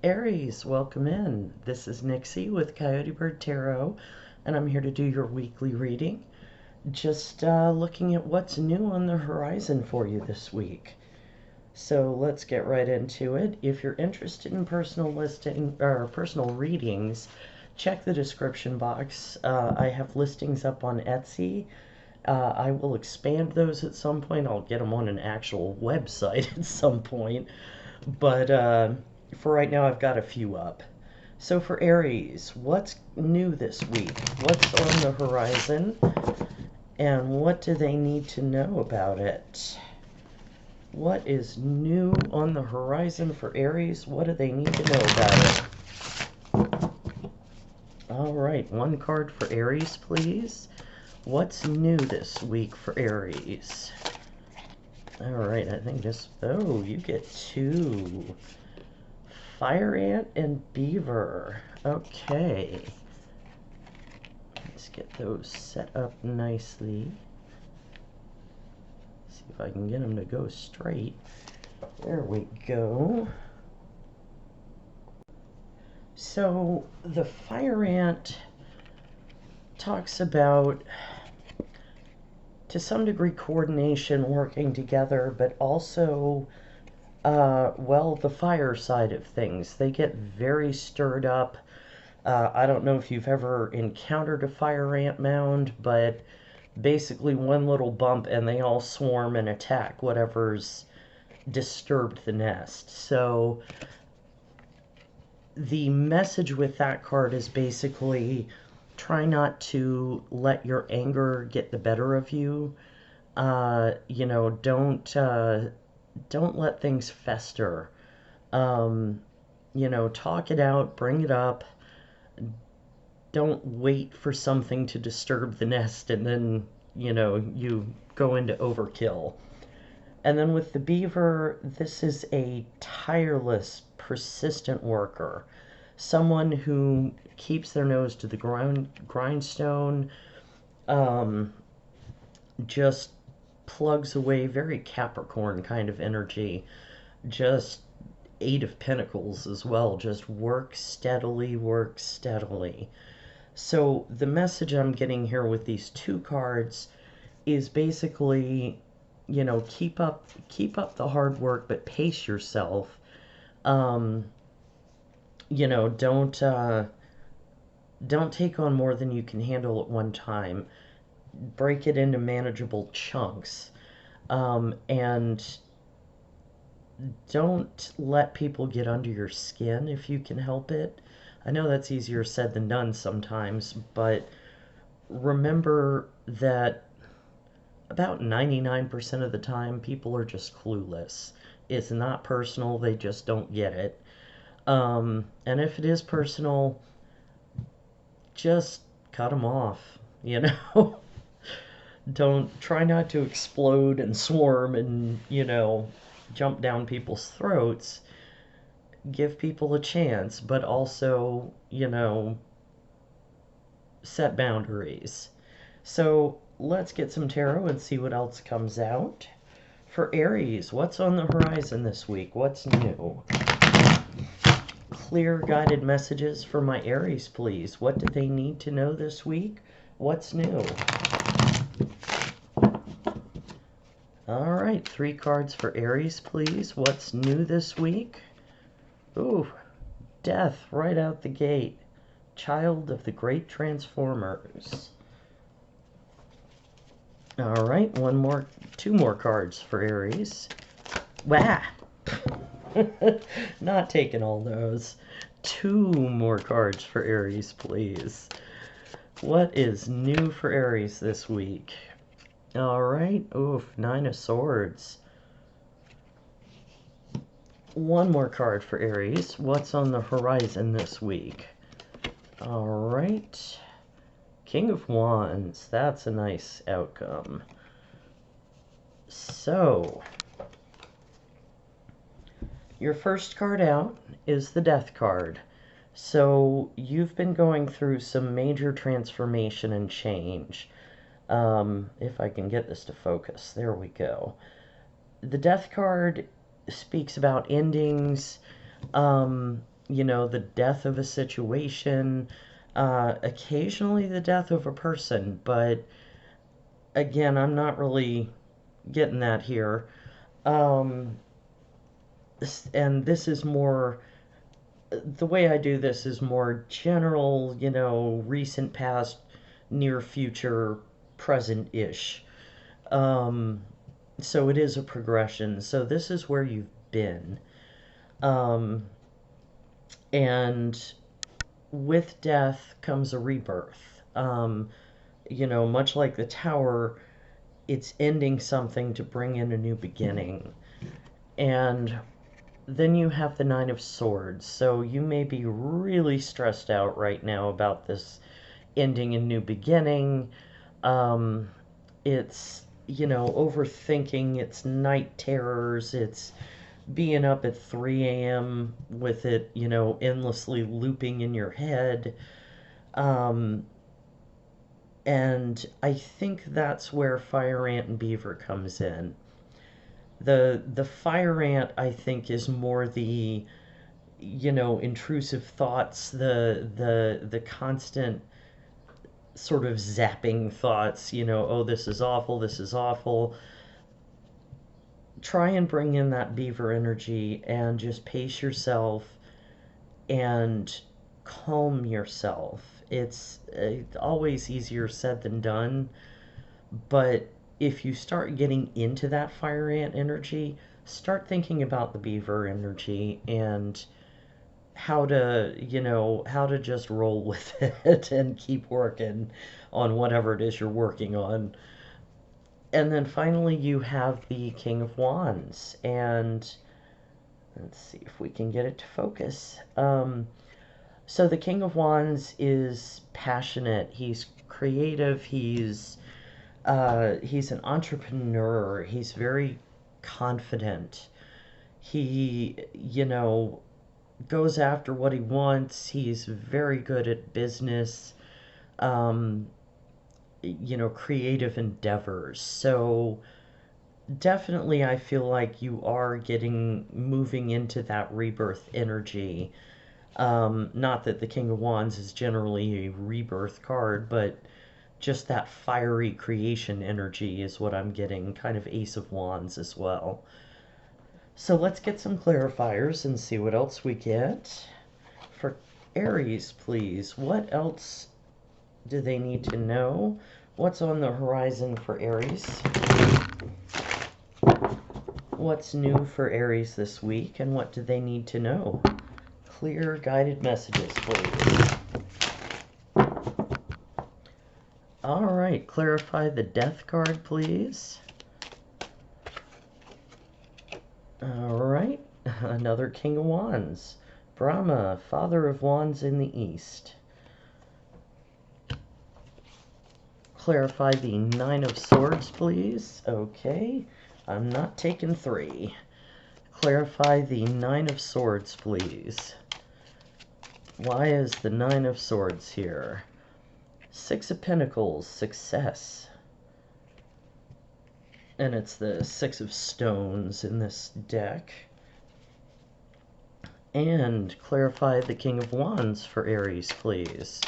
Aries, welcome in. This is Nixie with Coyote Bird Tarot, and I'm here to do your weekly reading. Just looking at what's new on the horizon for you this week. So let's get right into it. If you're interested in personal readings, check the description box. I have listings up on Etsy. I will expand those at some point. I'll get them on an actual website at some point. But for right now, I've got a few up. So for Aries, what's new this week? What's on the horizon? And what do they need to know about it? What is new on the horizon for Aries? What do they need to know about it? All right, one card for Aries, please. What's new this week for Aries? All right, I think just... Oh, you get two. Fire Ant and Beaver. Okay. Let's get those set up nicely. See if I can get them to go straight. There we go. So, the Fire Ant talks about, to some degree, coordination, working together, but also, well, the fire side of things. They get very stirred up. I don't know if you've ever encountered a fire ant mound, but basically one little bump and they all swarm and attack whatever's disturbed the nest. So the message with that card is basically try not to let your anger get the better of you. Don't let things fester. Talk it out, bring it up. Don't wait for something to disturb the nest and then, you go into overkill. And then with the beaver, this is a tireless, persistent worker. Someone who keeps their nose to the grindstone, just plugs away, very Capricorn kind of energy. Just Eight of Pentacles as well. Just work steadily, work steadily. So the message I'm getting here with these two cards is basically, keep up the hard work, but pace yourself. Don't take on more than you can handle at one time. Break it into manageable chunks. And don't let people get under your skin if you can help it. I know that's easier said than done sometimes, but remember that about 99% of the time, people are just clueless. It's not personal, they just don't get it. And if it is personal, just cut them off, Don't try not to explode and swarm and, jump down people's throats. Give people a chance, but also, set boundaries. So let's get some tarot and see what else comes out. For Aries, what's on the horizon this week? What's new? Clear guided messages for my Aries, please. What do they need to know this week? What's new? All right, 3 cards for Aries, please. What's new this week? Ooh, Death right out the gate. Child of the Great Transformers. All right, 2 more cards for Aries. Wah! Not taking all those. 2 more cards for Aries, please. What is new for Aries this week? All right, oof, 9 of Swords. 1 more card for Aries. What's on the horizon this week? All right. King of Wands. That's a nice outcome. So, your first card out is the Death card. So, you've been going through some major transformation and change. If I can get this to focus. There we go. The Death card speaks about endings, you know, the death of a situation, occasionally the death of a person, but again, I'm not really getting that here. Um, and this is more, the way I do this is more general, you know, recent past, near future, present-ish. Um, so it is a progression. So this is where you've been. Um, and with death comes a rebirth. You know, much like the tower, it's ending something to bring in a new beginning. And then you have the Nine of Swords. So you may be really stressed out right now about this ending and new beginning. Um, it's, you know, overthinking, it's night terrors, it's being up at 3 a.m. with it, you know, endlessly looping in your head. Um, and I think that's where Fire Ant and Beaver comes in. The Fire Ant, I think, is more the, you know, intrusive thoughts, the constant sort of zapping thoughts, you know, oh, this is awful, this is awful. Try and bring in that Beaver energy and just pace yourself and calm yourself. It's always easier said than done, but if you start getting into that Fire Ant energy, start thinking about the Beaver energy and how to, you know, how to just roll with it and keep working on whatever it is you're working on. And then finally, you have the King of Wands, and let's see if we can get it to focus. So the King of Wands is passionate. He's creative. He's an entrepreneur. He's very confident. He, you know, goes after what he wants. He's very good at business. Um, you know, creative endeavors. So definitely, I feel like you are getting moving into that rebirth energy. Not that the King of Wands is generally a rebirth card, but just that fiery creation energy is what I'm getting, kind of Ace of Wands as well. So let's get some clarifiers and see what else we get. For Aries, please, what else do they need to know? What's on the horizon for Aries? What's new for Aries this week, and what do they need to know? Clear guided messages, please. All right, clarify the Death card, please. All right, another King of Wands. Brahma, Father of Wands in the East. Clarify the Nine of Swords, please. Okay, I'm not taking 3. Clarify the Nine of Swords, please. Why is the Nine of Swords here? 6 of Pentacles, success. And it's the 6 of Stones in this deck. And clarify the King of Wands for Aries, please.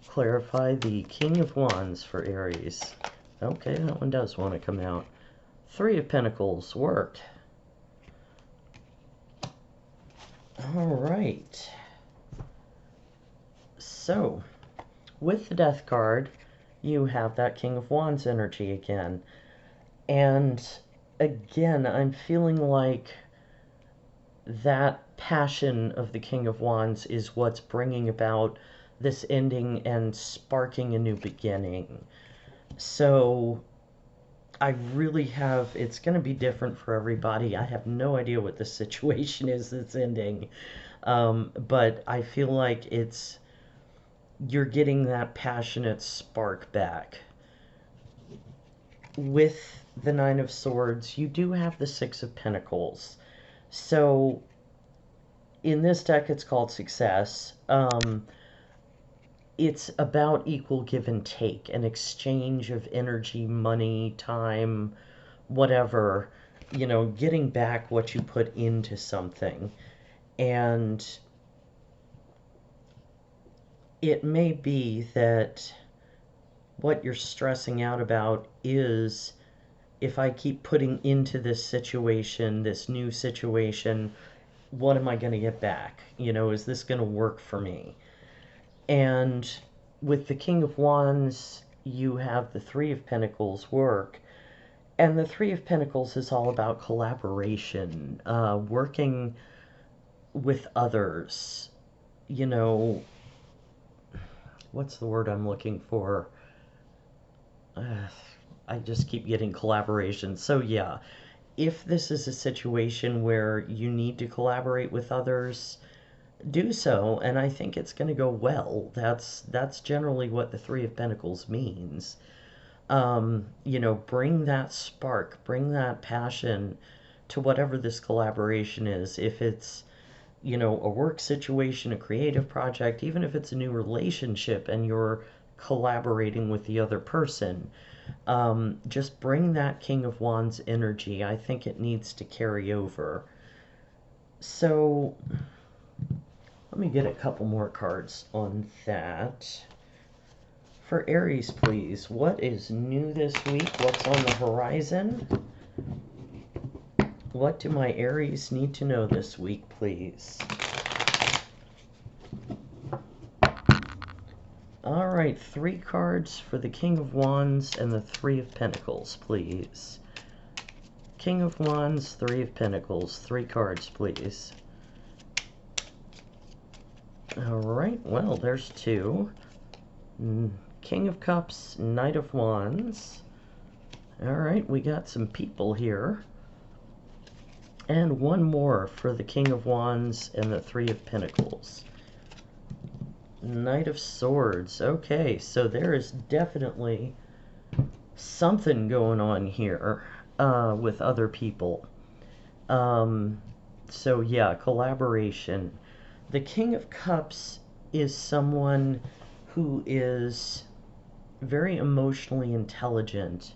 Clarify the King of Wands for Aries. Okay, that one does want to come out. 3 of Pentacles, work. All right. So, with the Death card, you have that King of Wands energy again. And again, I'm feeling like that passion of the King of Wands is what's bringing about this ending and sparking a new beginning. So I really have, it's going to be different for everybody. I have no idea what the situation is that's ending. But I feel like you're getting that passionate spark back. With the Nine of Swords, you do have the 6 of Pentacles. So in this deck, it's called Success. It's about equal give and take, an exchange of energy, money, time, whatever, you know, getting back what you put into something. And it may be that what you're stressing out about is, if I keep putting into this situation, this new situation, what am I going to get back? You know, is this going to work for me? And with the King of Wands, you have the Three of Pentacles work. And the Three of Pentacles is all about collaboration, working with others. You know, what's the word I'm looking for? I just keep getting collaboration. So, yeah, if this is a situation where you need to collaborate with others, do so, and I think it's going to go well. That's generally what the Three of Pentacles means. You know, bring that spark, bring that passion to whatever this collaboration is. If it's, you know, a work situation, a creative project, even if it's a new relationship and you're collaborating with the other person, just bring that King of Wands energy. I think it needs to carry over. So, let me get a couple more cards on that. For Aries, please, what is new this week? What's on the horizon? What do my Aries need to know this week, please? All right, 3 cards for the King of Wands and the Three of Pentacles, please. King of Wands, Three of Pentacles, 3 cards, please. All right, well, there's 2. King of Cups, Knight of Wands. All right, we got some people here. And 1 more for the King of Wands and the Three of Pentacles. Knight of Swords. Okay, so there is definitely something going on here with other people. So yeah, collaboration. The King of Cups is someone who is very emotionally intelligent,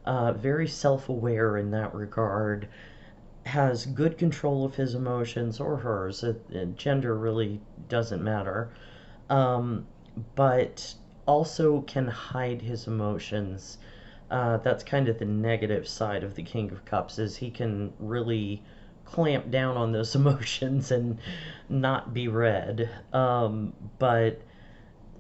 very self-aware in that regard, has good control of his emotions, or hers. Gender really doesn't matter. But also can hide his emotions. That's kind of the negative side of the King of Cups, is he can really clamp down on those emotions and not be read. But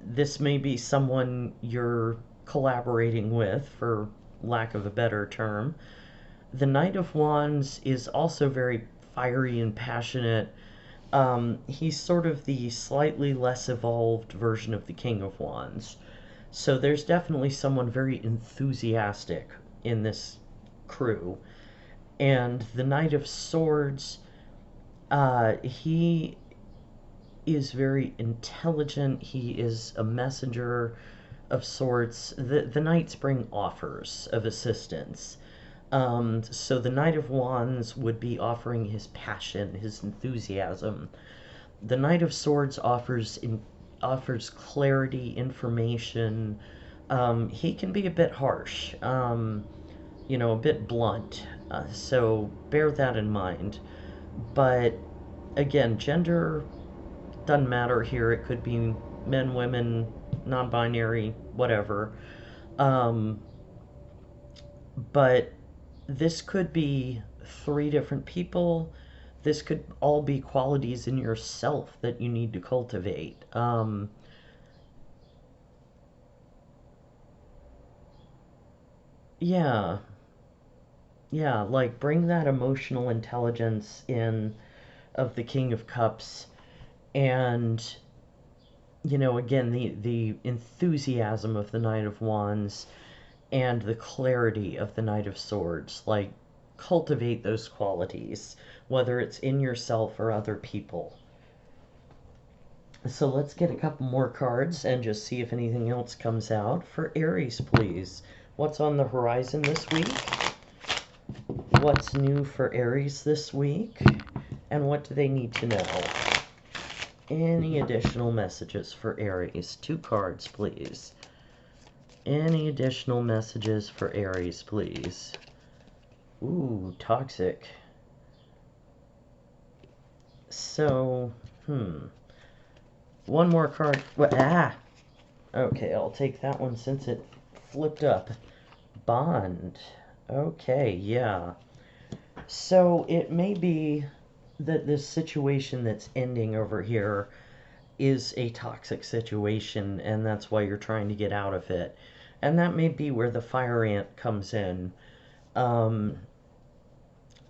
this may be someone you're collaborating with, for lack of a better term. The Knight of Wands is also very fiery and passionate. He's sort of the slightly less evolved version of the King of Wands. So there's definitely someone very enthusiastic in this crew. And the Knight of Swords, he is very intelligent. He is a messenger of sorts. The Knights bring offers of assistance. So the Knight of Wands would be offering his passion, his enthusiasm. The Knight of Swords offers clarity, information. He can be a bit harsh, you know, a bit blunt. So bear that in mind. But again, gender doesn't matter here. It could be men, women, non-binary, whatever. But this could be 3 different people. This could all be qualities in yourself that you need to cultivate. Yeah, yeah, like bring that emotional intelligence in of the King of Cups, and you know, again, the enthusiasm of the Knight of Wands and the clarity of the Knight of Swords. Like, cultivate those qualities, whether it's in yourself or other people. So let's get a couple more cards and just see if anything else comes out. For Aries, please. What's on the horizon this week? What's new for Aries this week? And what do they need to know? Any additional messages for Aries? 2 cards, please. Any additional messages for Aries, please? Ooh, toxic. So, one more card. Ah! Okay, I'll take that one since it flipped up. Bond. Okay, yeah. So it may be that this situation that's ending over here is a toxic situation, and that's why you're trying to get out of it. And that may be where the fire ant comes in. Um,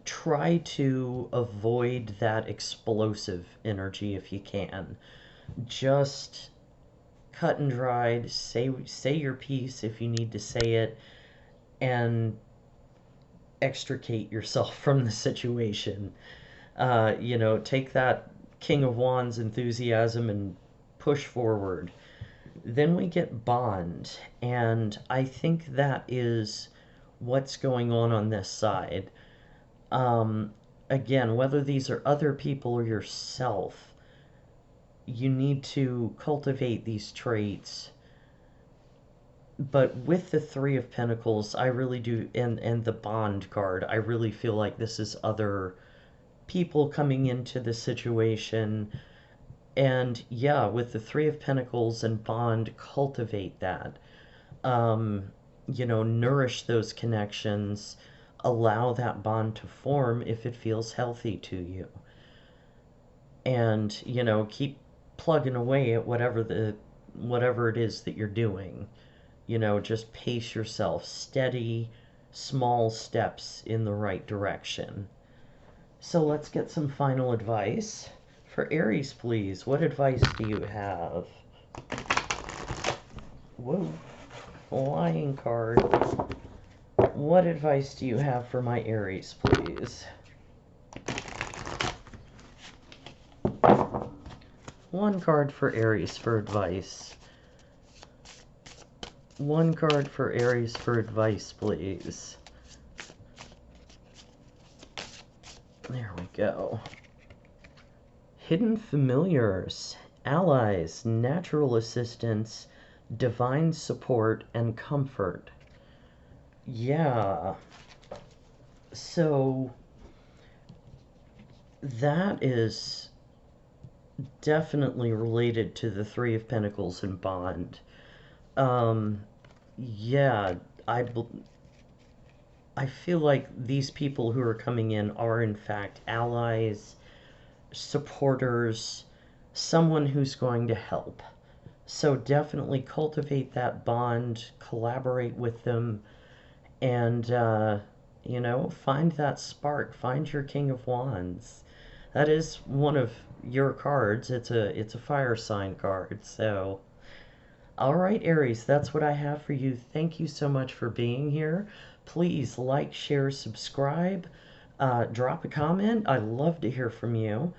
Try to avoid that explosive energy if you can. Just cut and dried, say your piece if you need to say it, and extricate yourself from the situation. Take that King of Wands enthusiasm and push forward. Then we get Bond, and I think that is what's going on this side. Um, Again, whether these are other people or yourself, you need to cultivate these traits. But with the Three of Pentacles, I really do, and the Bond card, I really feel like this is other people coming into the situation. And yeah, with the Three of Pentacles and Bond, cultivate that. Nourish those connections, allow that bond to form if it feels healthy to you. And, keep plugging away at whatever it is that you're doing. Just pace yourself, steady, small steps in the right direction. So let's get some final advice. For Aries, please, what advice do you have? Whoa, flying card. What advice do you have for my Aries, please? One card for Aries for advice. One card for Aries for advice, please. There we go. Hidden familiars, allies, natural assistance, divine support, and comfort. Yeah. So that is definitely related to the Three of Pentacles and Bond. Yeah, I feel like these people who are coming in are in fact allies, supporters, someone who's going to help. So definitely cultivate that bond, collaborate with them, and find that spark, find your King of Wands. That is one of your cards. It's a fire sign card. So all right, Aries, that's what I have for you. Thank you so much for being here. Please like, share, subscribe, drop a comment. I love to hear from you,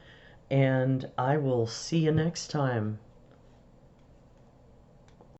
and I will see you next time.